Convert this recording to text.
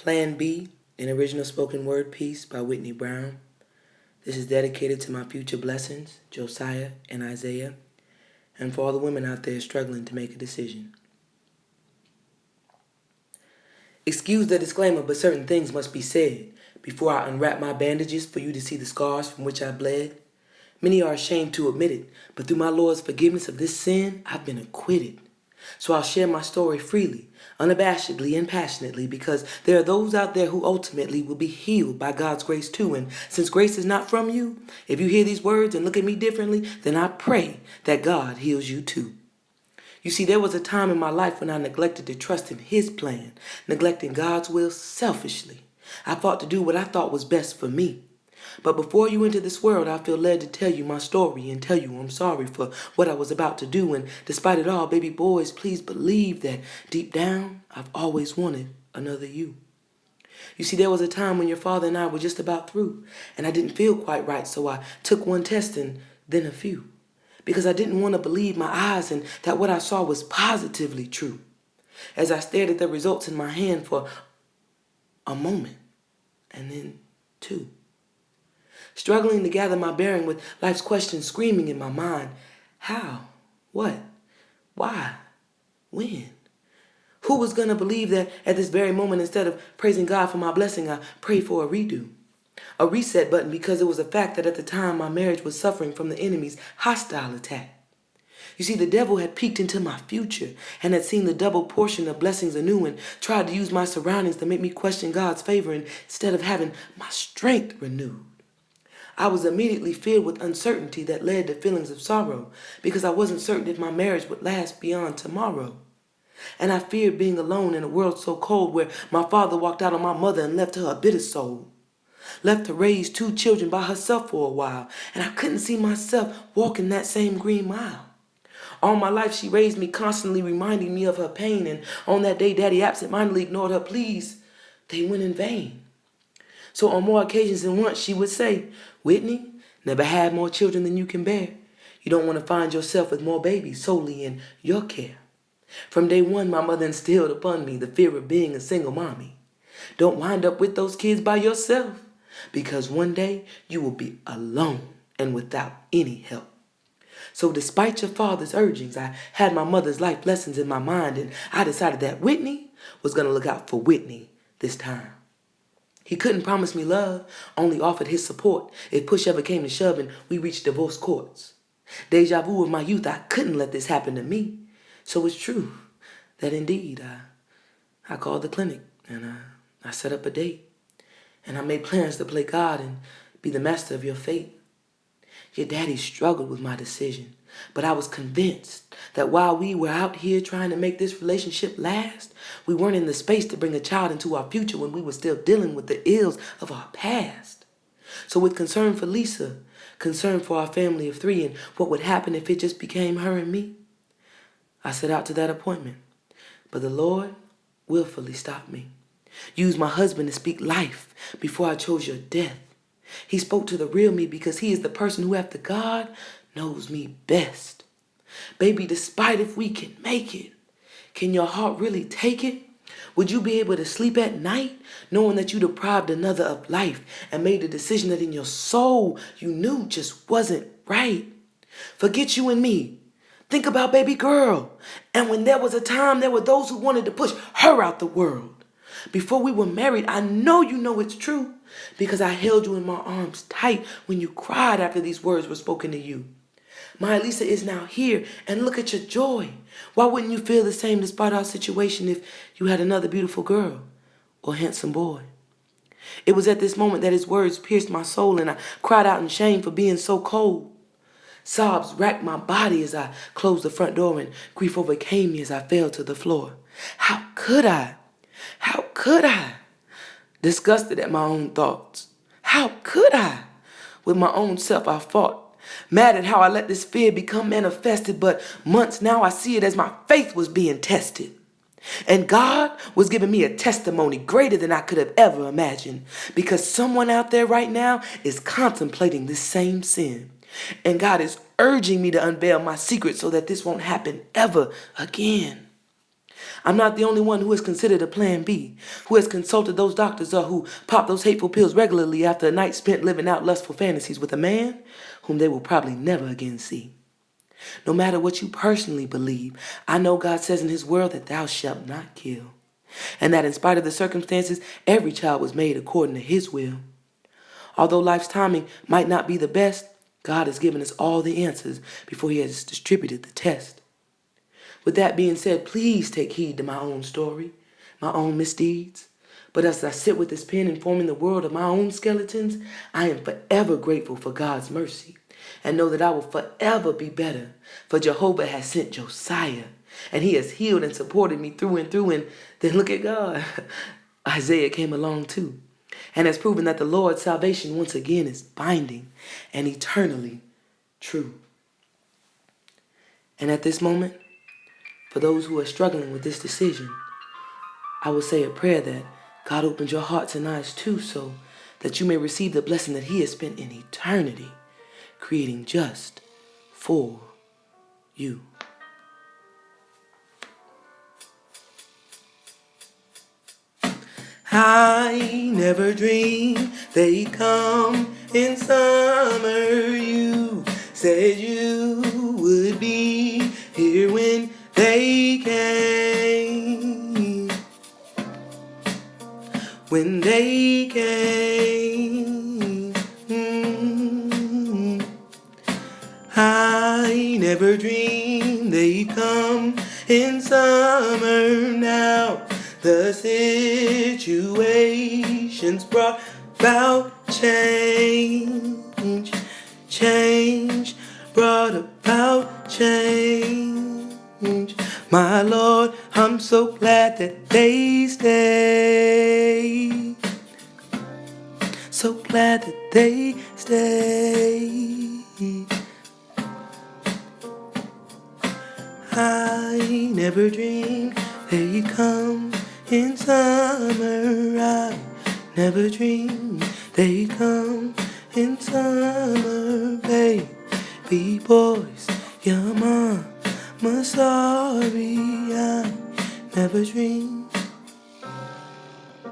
Plan B, an original spoken word piece by Whitney Brown. This is dedicated to my future blessings, Josiah and Isaiah, and for all the women out there struggling to make a decision. Excuse the disclaimer, but certain things must be said before I unwrap my bandages for you to see the scars from which I bled. Many are ashamed to admit it, but through my Lord's forgiveness of this sin, I've been acquitted. So I'll share my story freely, unabashedly and passionately, because there are those out there who ultimately will be healed by God's grace too. And since grace is not from you, if you hear these words and look at me differently, then I pray that God heals you too. You see, there was a time in my life when I neglected to trust in His plan, neglecting God's will selfishly. I fought to do what I thought was best for me. But before you enter this world, I feel led to tell you my story and tell you I'm sorry for what I was about to do. And despite it all, baby boys, please believe that deep down, I've always wanted another you. You see, there was a time when your father and I were just about through, and I didn't feel quite right, so I took one test and then a few, because I didn't want to believe my eyes and that what I saw was positively true. As I stared at the results in my hand for a moment, and then two. Struggling to gather my bearing with life's questions screaming in my mind. How? What? Why? When? Who was going to believe that at this very moment, instead of praising God for my blessing, I prayed for a redo? A reset button, because it was a fact that at the time my marriage was suffering from the enemy's hostile attack. You see, the devil had peeked into my future and had seen the double portion of blessings anew and tried to use my surroundings to make me question God's favor instead of having my strength renewed. I was immediately filled with uncertainty that led to feelings of sorrow because I wasn't certain if my marriage would last beyond tomorrow. And I feared being alone in a world so cold where my father walked out on my mother and left her a bitter soul. Left to raise 2 children by herself for a while, and I couldn't see myself walking that same green mile. All my life she raised me, constantly reminding me of her pain, and on that day Daddy absentmindedly ignored her pleas. They went in vain. So on more occasions than once, she would say, "Whitney, never had more children than you can bear. You don't want to find yourself with more babies solely in your care." From day one, my mother instilled upon me the fear of being a single mommy. Don't wind up with those kids by yourself, because one day you will be alone and without any help. So despite your father's urgings, I had my mother's life lessons in my mind, and I decided that Whitney was going to look out for Whitney this time. He couldn't promise me love, only offered his support if push ever came to shove and we reached divorce courts. Deja vu of my youth, I couldn't let this happen to me. So it's true that indeed I called the clinic and I set up a date. And I made plans to play God and be the master of your fate. Your daddy struggled with my decision, but I was convinced that while we were out here trying to make this relationship last, we weren't in the space to bring a child into our future when we were still dealing with the ills of our past. So with concern for Lisa, concern for our family of 3 and what would happen if it just became her and me, I set out to that appointment. But the Lord willfully stopped me. Used my husband to speak life before I chose your death. He spoke to the real me because he is the person who, after God, knows me best. Baby, despite if we can make it, can your heart really take it? Would you be able to sleep at night knowing that you deprived another of life and made a decision that in your soul you knew just wasn't right? Forget you and me. Think about baby girl. And when there was a time, there were those who wanted to push her out the world. Before we were married, I know you know it's true because I held you in my arms tight when you cried after these words were spoken to you. My Elisa is now here, and look at your joy. Why wouldn't you feel the same despite our situation if you had another beautiful girl or handsome boy? It was at this moment that his words pierced my soul, and I cried out in shame for being so cold. Sobs racked my body as I closed the front door, and grief overcame me as I fell to the floor. How could I? How could I? Disgusted at my own thoughts. How could I? With my own self I fought. Mad at how I let this fear become manifested, but months now I see it as my faith was being tested. And God was giving me a testimony greater than I could have ever imagined, because someone out there right now is contemplating this same sin. And God is urging me to unveil my secret so that this won't happen ever again. I'm not the only one who has considered a plan B, who has consulted those doctors or who pop those hateful pills regularly after a night spent living out lustful fantasies with a man whom they will probably never again see. No matter what you personally believe, I know God says in his word that thou shalt not kill, and that in spite of the circumstances, every child was made according to his will. Although life's timing might not be the best, God has given us all the answers before he has distributed the test. With that being said, please take heed to my own story, my own misdeeds. But as I sit with this pen informing the world of my own skeletons, I am forever grateful for God's mercy and know that I will forever be better. For Jehovah has sent Josiah, and he has healed and supported me through and through. And then look at God. Isaiah came along too and has proven that the Lord's salvation once again is binding and eternally true. And at this moment, for those who are struggling with this decision, I will say a prayer that God opens your hearts and eyes too, so that you may receive the blessing that he has spent in eternity creating just for you. I never dreamed they'd come in summer. You said you would be here when they came. When they came. I never dreamed they'd come in summer. Now the situation's brought about change. Change brought about change. My Lord, I'm so glad that they stayed. So glad that they stayed. I never dreamed they'd come in summer. I never dreamed they'd come in summer. Baby boys, your mama sorry. I never dreamed